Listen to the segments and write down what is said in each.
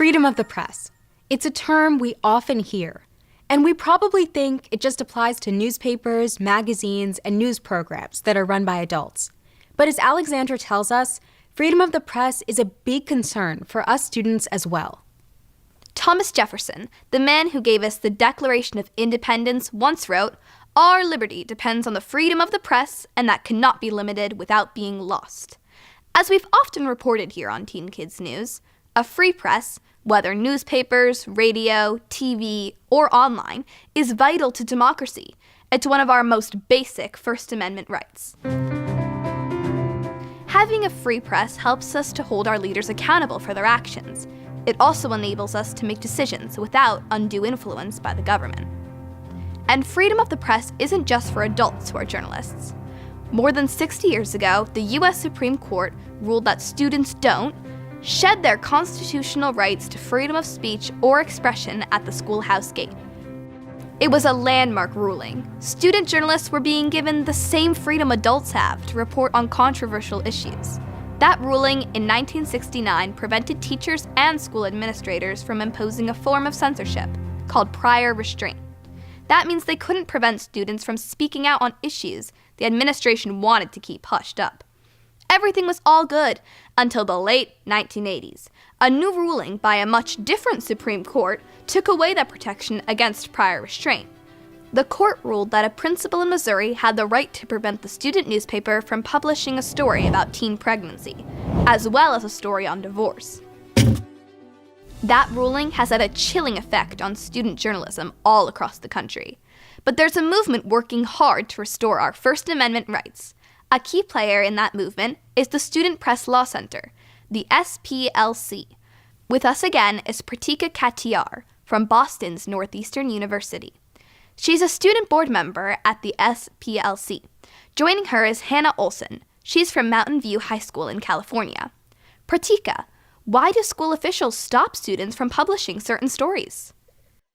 Freedom of the press. It's a term we often hear, and we probably think it just applies to newspapers, magazines, and news programs that are run by adults. But as Alexandra tells us, freedom of the press is a big concern for us students as well. Thomas Jefferson, the man who gave us the Declaration of Independence, once wrote, "Our liberty depends on the freedom of the press, and that cannot be limited without being lost." As we've often reported here on Teen Kids News, a free press, whether newspapers, radio, TV, or online, is vital to democracy. It's one of our most basic First Amendment rights. Having a free press helps us to hold our leaders accountable for their actions. It also enables us to make decisions without undue influence by the government. And freedom of the press isn't just for adults who are journalists. More than 60 years ago, the U.S. Supreme Court ruled that students don't shed their constitutional rights to freedom of speech or expression at the schoolhouse gate. It was a landmark ruling. Student journalists were being given the same freedom adults have to report on controversial issues. That ruling in 1969 prevented teachers and school administrators from imposing a form of censorship called prior restraint. That means they couldn't prevent students from speaking out on issues the administration wanted to keep hushed up. Everything was all good until the late 1980s. A new ruling by a much different Supreme Court took away that protection against prior restraint. The court ruled that a principal in Missouri had the right to prevent the student newspaper from publishing a story about teen pregnancy, as well as a story on divorce. That ruling has had a chilling effect on student journalism all across the country. But there's a movement working hard to restore our First Amendment rights. A key player in that movement is the Student Press Law Center, the SPLC. With us again is Pratika Katiyar from Boston's Northeastern University. She's a student board member at the SPLC. Joining her is Hanna Olson. She's from Mountain View High School in California. Pratika, why do school officials stop students from publishing certain stories?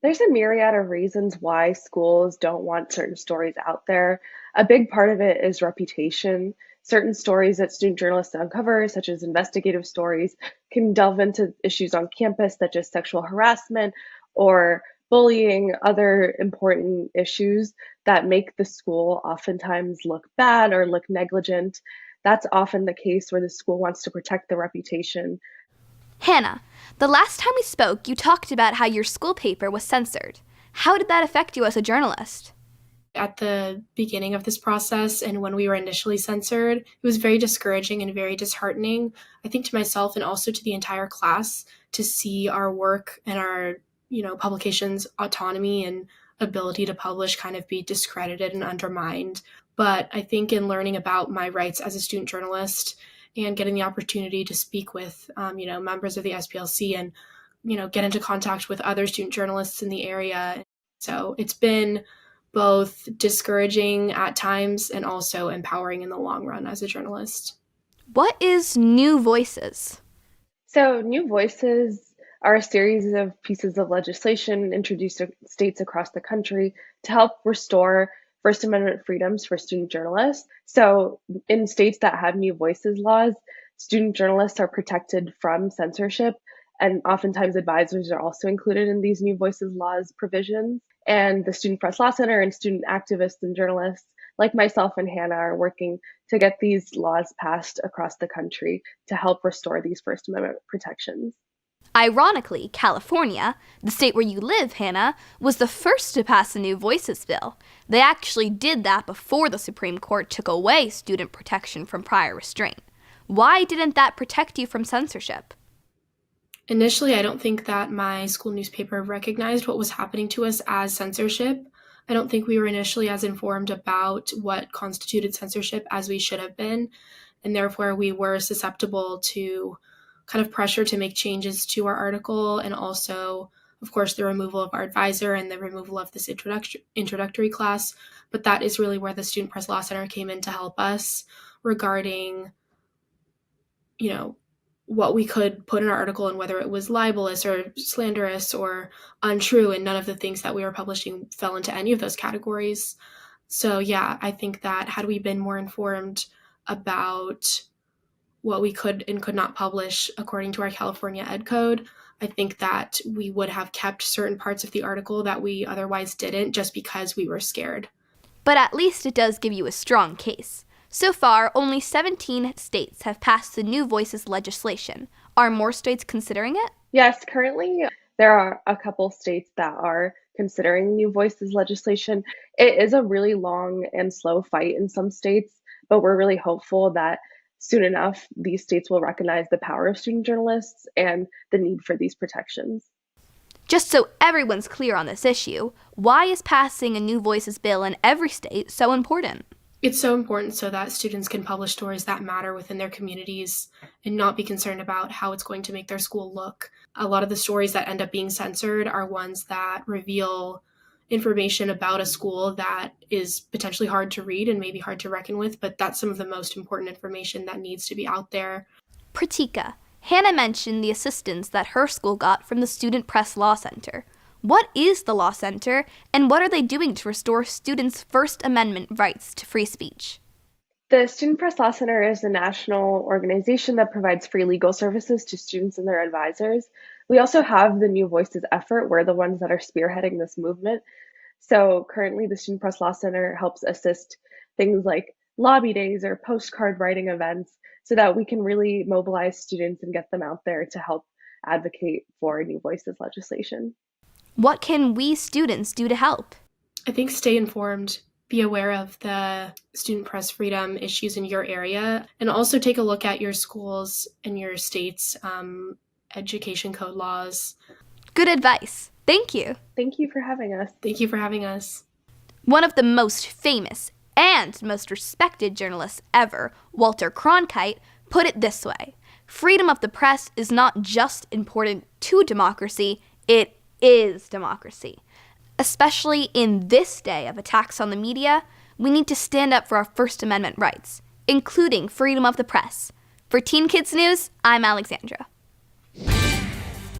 There's a myriad of reasons why schools don't want certain stories out there. A big part of it is reputation. Certain stories that student journalists uncover, such as investigative stories, can delve into issues on campus such as sexual harassment or bullying, other important issues that make the school oftentimes look bad or look negligent. That's often the case where the school wants to protect the reputation. Hanna, the last time we spoke, you talked about how your school paper was censored. How did that affect you as a journalist? At the beginning of this process and when we were initially censored, it was very discouraging and very disheartening, I think, to myself and also to the entire class, to see our work and our publications' autonomy and ability to publish kind of be discredited and undermined. But I think in learning about my rights as a student journalist and getting the opportunity to speak with, members of the SPLC and, get into contact with other student journalists in the area. So it's been both discouraging at times and also empowering in the long run as a journalist. What is New Voices? So New Voices are a series of pieces of legislation introduced to states across the country to help restore First Amendment freedoms for student journalists. So in states that have New Voices laws, student journalists are protected from censorship, and oftentimes advisors are also included in these New Voices laws provisions. And the Student Press Law Center and student activists and journalists like myself and Hanna are working to get these laws passed across the country to help restore these First Amendment protections. Ironically, California, the state where you live, Hanna, was the first to pass a New Voices bill. They actually did that before the Supreme Court took away student protection from prior restraint. Why didn't that protect you from censorship? Initially, I don't think that my school newspaper recognized what was happening to us as censorship. I don't think we were initially as informed about what constituted censorship as we should have been, and therefore we were susceptible to kind of pressure to make changes to our article, and also, of course, the removal of our advisor and the removal of this introductory class. But that is really where the Student Press Law Center came in to help us regarding, what we could put in our article and whether it was libelous or slanderous or untrue, and none of the things that we were publishing fell into any of those categories. So yeah, I think that had we been more informed about what we could and could not publish according to our California Ed Code, I think that we would have kept certain parts of the article that we otherwise didn't just because we were scared. But at least it does give you a strong case. So far, only 17 states have passed the New Voices legislation. Are more states considering it? Yes, currently there are a couple states that are considering New Voices legislation. It is a really long and slow fight in some states, but we're really hopeful that soon enough these states will recognize the power of student journalists and the need for these protections. Just so everyone's clear on this issue, why is passing a New Voices bill in every state so important? It's so important so that students can publish stories that matter within their communities and not be concerned about how it's going to make their school look. A lot of the stories that end up being censored are ones that reveal information about a school that is potentially hard to read and maybe hard to reckon with, but that's some of the most important information that needs to be out there. Pratika, Hanna mentioned the assistance that her school got from the Student Press Law Center. What is the Law Center, and what are they doing to restore students' First Amendment rights to free speech? The Student Press Law Center is a national organization that provides free legal services to students and their advisors. We also have the New Voices effort. We're the ones that are spearheading this movement. So currently the Student Press Law Center helps assist things like lobby days or postcard writing events so that we can really mobilize students and get them out there to help advocate for New Voices legislation. What can we students do to help? I think stay informed, be aware of the student press freedom issues in your area, and also take a look at your schools and your state's education code laws. Good advice. Thank you. Thank you for having us. Thank you for having us. One of the most famous and most respected journalists ever, Walter Cronkite, put it this way: freedom of the press is not just important to democracy, it is democracy. Especially in this day of attacks on the media, we need to stand up for our First Amendment rights, including freedom of the press. For Teen Kids News, I'm Alexandra.